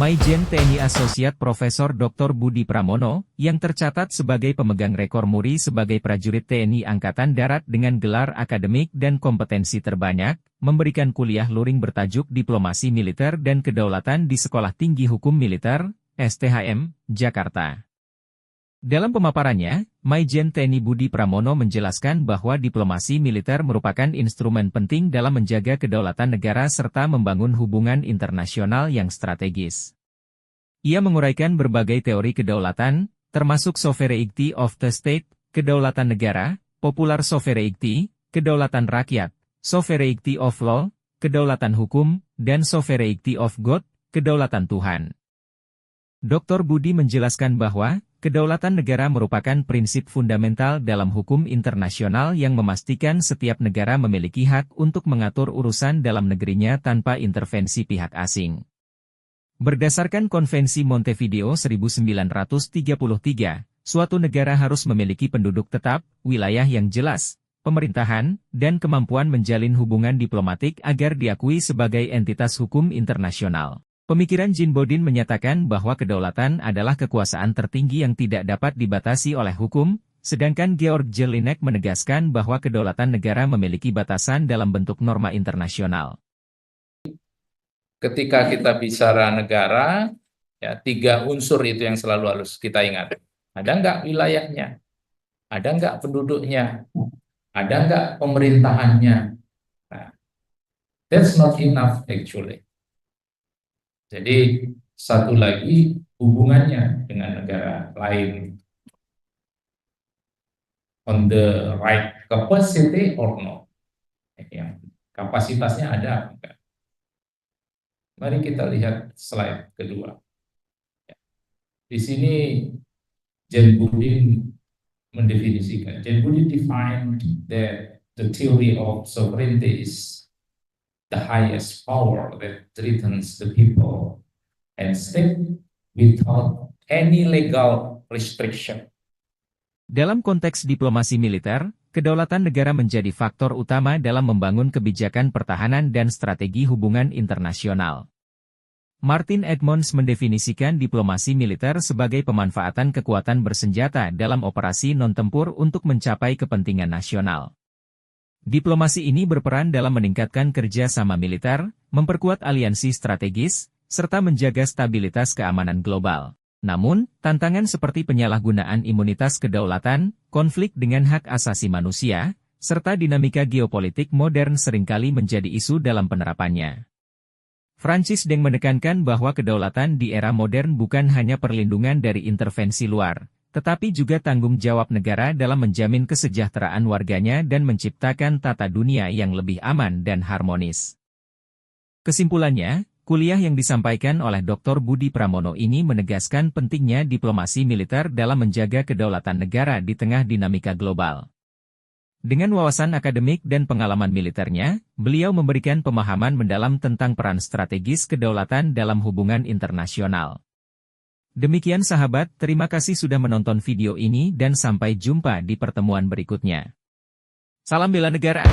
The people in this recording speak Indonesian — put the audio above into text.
Maijen TNI Asosiat Profesor Dr. Budi Pramono, yang tercatat sebagai pemegang rekor muri sebagai prajurit TNI Angkatan Darat dengan gelar akademik dan kompetensi terbanyak, memberikan kuliah luring bertajuk Diplomasi Militer dan Kedaulatan di Sekolah Tinggi Hukum Militer, STHM, Jakarta. Dalam pemaparannya, Maijen TNI Budi Pramono menjelaskan bahwa diplomasi militer merupakan instrumen penting dalam menjaga kedaulatan negara serta membangun hubungan internasional yang strategis. Ia menguraikan berbagai teori kedaulatan, termasuk sovereignty of the state, kedaulatan negara, popular sovereignty, kedaulatan rakyat, sovereignty of law, kedaulatan hukum, dan sovereignty of God, kedaulatan Tuhan. Dr. Budi menjelaskan bahwa, kedaulatan negara merupakan prinsip fundamental dalam hukum internasional yang memastikan setiap negara memiliki hak untuk mengatur urusan dalam negerinya tanpa intervensi pihak asing. Berdasarkan Konvensi Montevideo 1933, suatu negara harus memiliki penduduk tetap, wilayah yang jelas, pemerintahan, dan kemampuan menjalin hubungan diplomatik agar diakui sebagai entitas hukum internasional. Pemikiran Jean Bodin menyatakan bahwa kedaulatan adalah kekuasaan tertinggi yang tidak dapat dibatasi oleh hukum, sedangkan Georg Jelinek menegaskan bahwa kedaulatan negara memiliki batasan dalam bentuk norma internasional. Ketika kita bicara negara, ya 3 unsur itu yang selalu harus kita ingat. Ada nggak wilayahnya? Ada nggak penduduknya? Ada nggak pemerintahannya? Nah, that's not enough actually. Jadi satu lagi hubungannya dengan negara lain. On the right capacity or no? Yang kapasitasnya ada apa enggak? Mari kita lihat slide kedua. Di sini Jean Bodin mendefinisikan. Jean Bodin defined that the theory of sovereignty is the highest power that threatens the people and state without any legal restriction. Dalam konteks diplomasi militer, kedaulatan negara menjadi faktor utama dalam membangun kebijakan pertahanan dan strategi hubungan internasional. Martin Edmonds mendefinisikan diplomasi militer sebagai pemanfaatan kekuatan bersenjata dalam operasi non-tempur untuk mencapai kepentingan nasional. Diplomasi ini berperan dalam meningkatkan kerja sama militer, memperkuat aliansi strategis, serta menjaga stabilitas keamanan global. Namun, tantangan seperti penyalahgunaan imunitas kedaulatan, konflik dengan hak asasi manusia, serta dinamika geopolitik modern seringkali menjadi isu dalam penerapannya. Francis Deng menekankan bahwa kedaulatan di era modern bukan hanya perlindungan dari intervensi luar, tetapi juga tanggung jawab negara dalam menjamin kesejahteraan warganya dan menciptakan tata dunia yang lebih aman dan harmonis. Kesimpulannya, kuliah yang disampaikan oleh Dr. Budi Pramono ini menegaskan pentingnya diplomasi militer dalam menjaga kedaulatan negara di tengah dinamika global. Dengan wawasan akademik dan pengalaman militernya, beliau memberikan pemahaman mendalam tentang peran strategis kedaulatan dalam hubungan internasional. Demikian sahabat, terima kasih sudah menonton video ini dan sampai jumpa di pertemuan berikutnya. Salam bela negara!